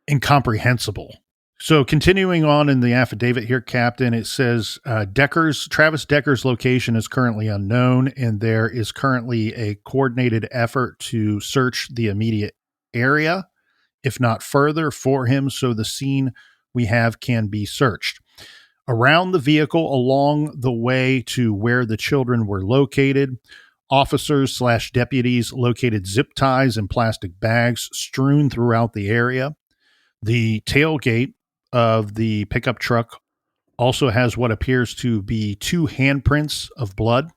incomprehensible. So continuing on in the affidavit here, Captain, it says Travis Decker's location is currently unknown, and there is currently a coordinated effort to search the immediate area, if not further, for him, so the scene we have can be searched. Around the vehicle, along the way to where the children were located, officers/deputies located zip ties and plastic bags strewn throughout the area. The tailgate of the pickup truck also has what appears to be 2 handprints of blood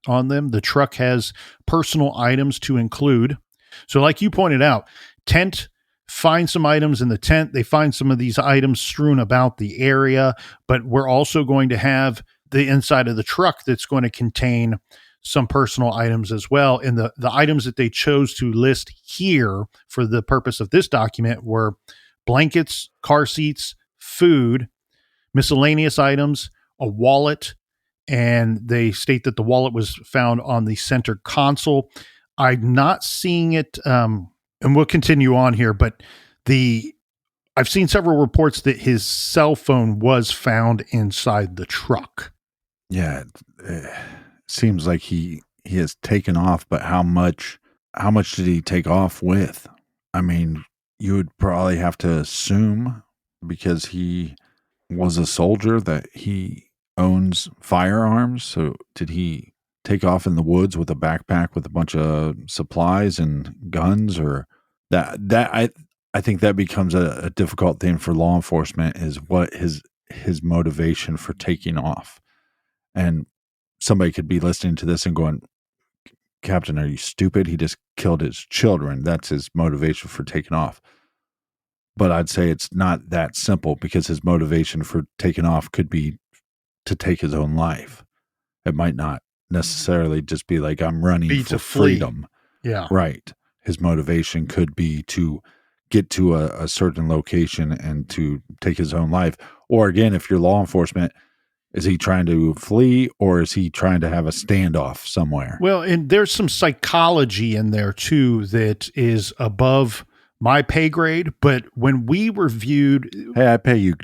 on them. The truck has personal items to include. So like you pointed out, tent, find some items in the tent. They find some of these items strewn about the area, but we're also going to have the inside of the truck that's going to contain some personal items as well. And the items that they chose to list here for the purpose of this document were blankets, car seats, food, miscellaneous items, a wallet, and they state that the wallet was found on the center console. I'm not seeing it, and we'll continue on here, but I've seen several reports that his cell phone was found inside the truck. Yeah, it seems like he has taken off, but how much did he take off with? I mean, you would probably have to assume, because he was a soldier, that he owns firearms. So did he take off in the woods with a backpack with a bunch of supplies and guns, or that I think that becomes a difficult thing for law enforcement is what his motivation for taking off. And somebody could be listening to this and going, Captain, are you stupid? He just killed his children. That's his motivation for taking off. But I'd say it's not that simple, because his motivation for taking off could be to take his own life. It might not necessarily just be like, I'm running for freedom. Yeah. Right. His motivation could be to get to a certain location and to take his own life. Or again, if you're law enforcement, is he trying to flee, or is he trying to have a standoff somewhere? Well, and there's some psychology in there too that is above my pay grade. But when we reviewed, hey, I pay you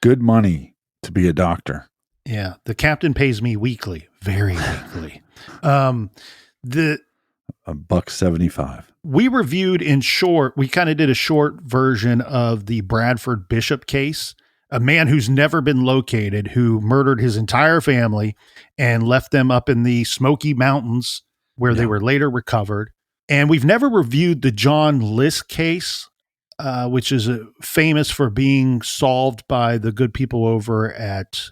good money to be a doctor. Yeah, the captain pays me weekly, very weekly. $1.75. We reviewed in short. We kind of did a short version of the Bradford Bishop case. A man who's never been located, who murdered his entire family and left them up in the Smoky Mountains, where they were later recovered. And we've never reviewed the John List case, which is famous for being solved by the good people over at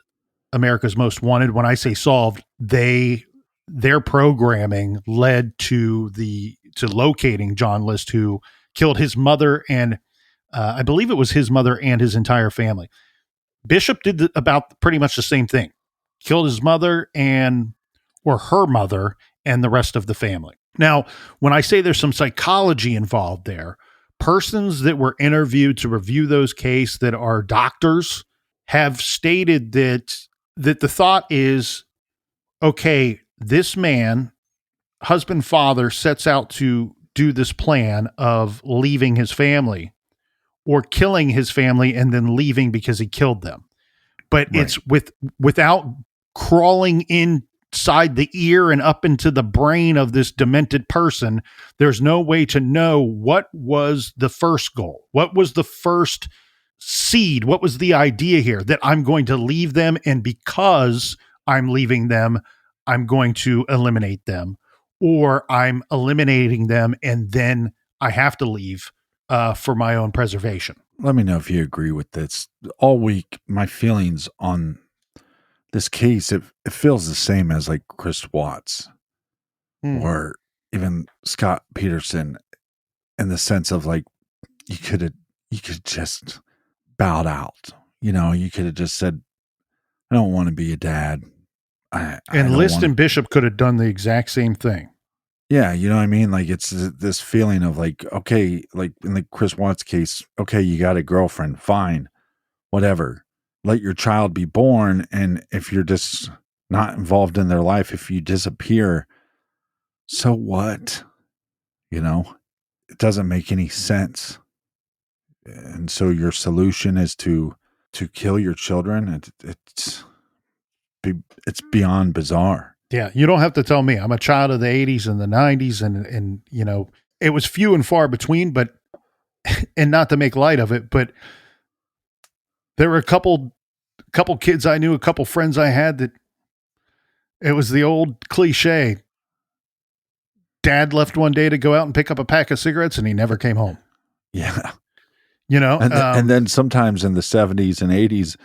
America's Most Wanted. When I say solved, their programming led to locating John List, who killed his mother and I believe it was his mother and his entire family. Bishop did about pretty much the same thing. Killed his mother or her mother and the rest of the family. Now, when I say there's some psychology involved there, persons that were interviewed to review those cases that are doctors have stated that the thought is, okay, this man, husband, father, sets out to do this plan of leaving his family or killing his family and then leaving because he killed them. But it's without crawling inside the ear and up into the brain of this demented person. There's no way to know what was the first goal. What was the first seed? What was the idea here? That I'm going to leave them, and because I'm leaving them, I'm going to eliminate them, or I'm eliminating them and then I have to leave for my own preservation. Let me know if you agree with this. All week, my feelings on this case, it feels the same as like Chris Watts or even Scott Peterson, in the sense of like, you could just bowed out. You could have just said, I don't want to be a dad. And List and Bishop could have done the exact same thing. Yeah, you know what I mean? Like, it's this feeling of like, okay, like in the Chris Watts case, okay, you got a girlfriend, fine, whatever. Let your child be born, and if you're just not involved in their life, if you disappear, so what? It doesn't make any sense. And so your solution is to kill your children. It's beyond bizarre. Yeah, you don't have to tell me. I'm a child of the 80s and the 90s, and it was few and far between, but and not to make light of it, but there were a couple kids I knew, a couple friends I had, that it was the old cliche. Dad left one day to go out and pick up a pack of cigarettes, and he never came home. Yeah. And then sometimes in the 70s and 80s,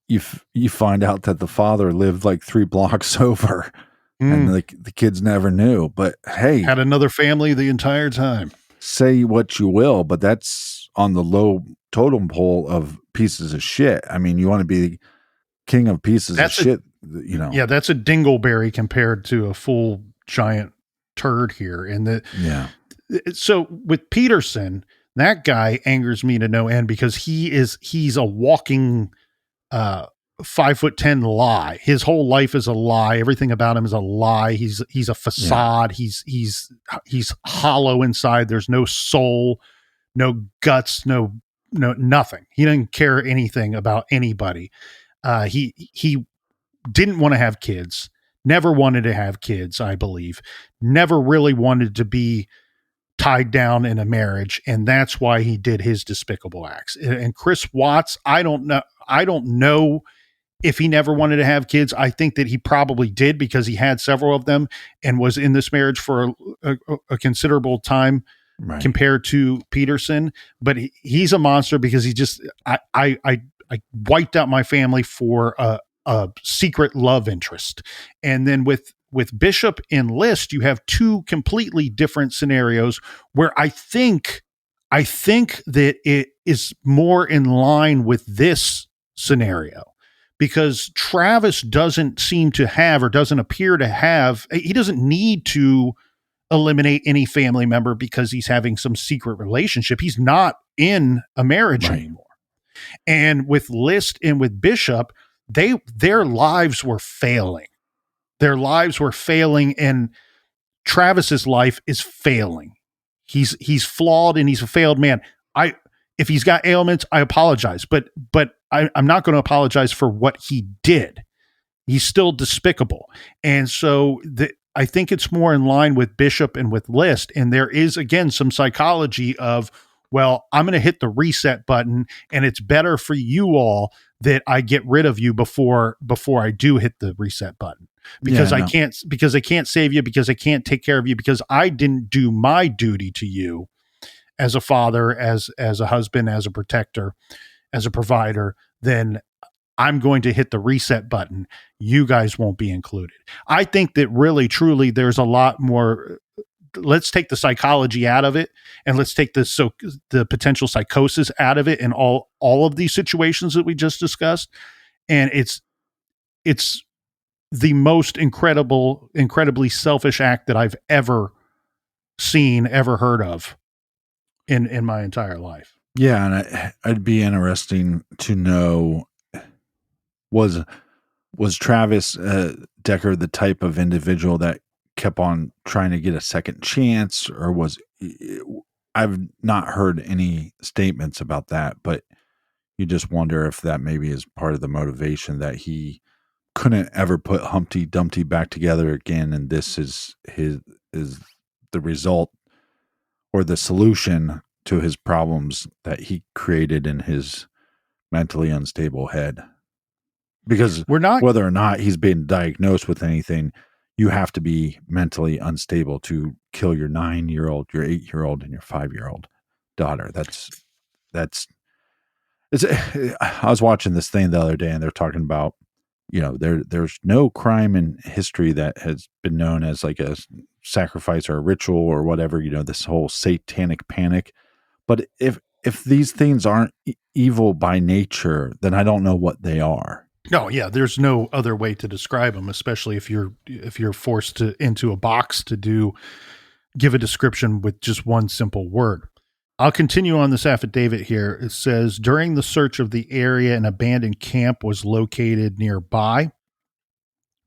you find out that the father lived like 3 blocks over, and the kids never knew. But hey, had another family the entire time. Say what you will, but that's on the low totem pole of pieces of shit. I mean, you want to be the king of pieces of shit, Yeah, that's a dingleberry compared to a full giant turd here. And so with Peterson, that guy angers me to no end, because he's a walking 5'10" lie. His whole life is a lie. Everything about him is a lie. He's a facade. Yeah. He's hollow inside. There's no soul, no guts, no nothing. He doesn't care anything about anybody. He didn't want to have kids. Never wanted to have kids, I believe. Never really wanted to be tied down in a marriage, and that's why he did his despicable acts. And Chris Watts, I don't know if he never wanted to have kids. I think that he probably did, because he had several of them and was in this marriage for a considerable time compared to Peterson, but he's a monster because he just, I wiped out my family for a secret love interest. And then with Bishop and List, you have two completely different scenarios where I think that it is more in line with this scenario, because Travis doesn't seem to have, or doesn't appear to have, he doesn't need to eliminate any family member because he's having some secret relationship. He's not in a marriage anymore. And with List and with Bishop, their lives were failing. Their lives were failing, and Travis's life is failing. He's flawed and he's a failed man. If he's got ailments, I apologize, but I'm not going to apologize for what he did. He's still despicable. And so I think it's more in line with Bishop and with List. And there is, again, some psychology of, well, I'm going to hit the reset button, and it's better for you all that I get rid of you before I do hit the reset button, because I can't save you, because I can't take care of you, because I didn't do my duty to you as a father, as a husband, as a protector, as a provider. Then I'm going to hit the reset button. You guys won't be included. I think that really, truly, there's a lot more. Let's take the psychology out of it, and let's take the potential psychosis out of it, and all of these situations that we just discussed. And it's the most incredibly selfish act that I've ever seen, ever heard of in my entire life. Yeah, and I'd be interesting to know, was Travis Decker the type of individual that kept on trying to get a second chance, or I've not heard any statements about that, but you just wonder if that maybe is part of the motivation, that he couldn't ever put Humpty Dumpty back together again, and this is the result or the solution to his problems that he created in his mentally unstable head. Because whether or not he's been diagnosed with anything, you have to be mentally unstable to kill your 9-year-old, your 8-year-old, and your 5-year-old daughter. I was watching this thing the other day, and they're talking about, there's no crime in history that has been known as like a sacrifice or a ritual or whatever, this whole satanic panic. But if these things aren't evil by nature, then I don't know what they are. No, yeah, there's no other way to describe them, especially if you're forced into a box to give a description with just one simple word. I'll continue on this affidavit here. It says, during the search of the area, an abandoned camp was located nearby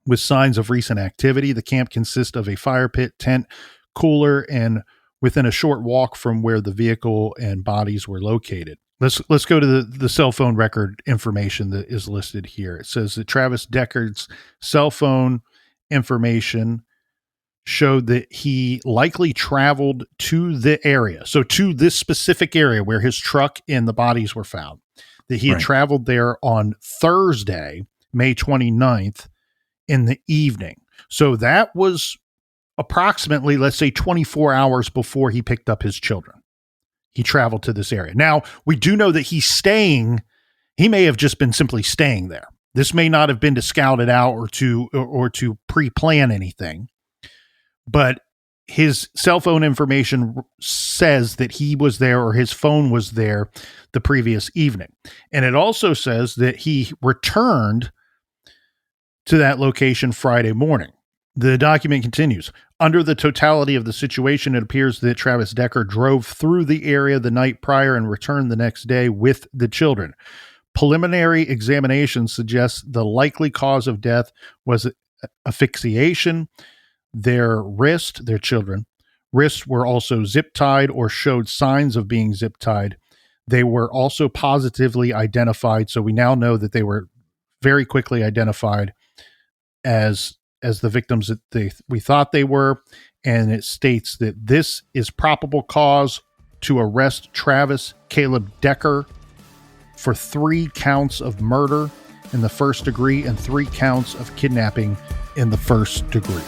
with signs of recent activity. The camp consists of a fire pit, tent, cooler, and within a short walk from where the vehicle and bodies were located. Let's go to the cell phone record information that is listed here. It says that Travis Decker's cell phone information showed that he likely traveled to the area. So to this specific area where his truck and the bodies were found, that he had traveled there on Thursday, May 29th in the evening. So that was approximately, let's say, 24 hours before he picked up his children. He traveled to this area. Now, we do know that he may have just been simply staying there. This may not have been to scout it out or to pre-plan anything, but his cell phone information says that he was there, or his phone was there the previous evening. And it also says that he returned to that location Friday morning. The document continues. Under the totality of the situation, it appears that Travis Decker drove through the area the night prior and returned the next day with the children. Preliminary examination suggests the likely cause of death was asphyxiation. Their children, wrists were also zip tied or showed signs of being zip tied. They were also positively identified. So we now know that they were very quickly identified as the victims that we thought they were. And it states that this is probable cause to arrest Travis Caleb Decker for 3 counts of murder in the first degree and 3 counts of kidnapping in the first degree.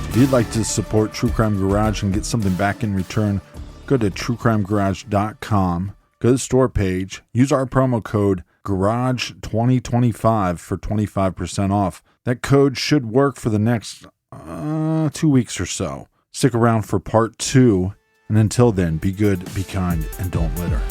If you'd like to support True Crime Garage and get something back in return, go to truecrimegarage.com, go to the store page, use our promo code GARAGE2025 for 25% off. That code should work for the next 2 weeks or so. Stick around for part 2, and until then, be good, be kind, and don't litter.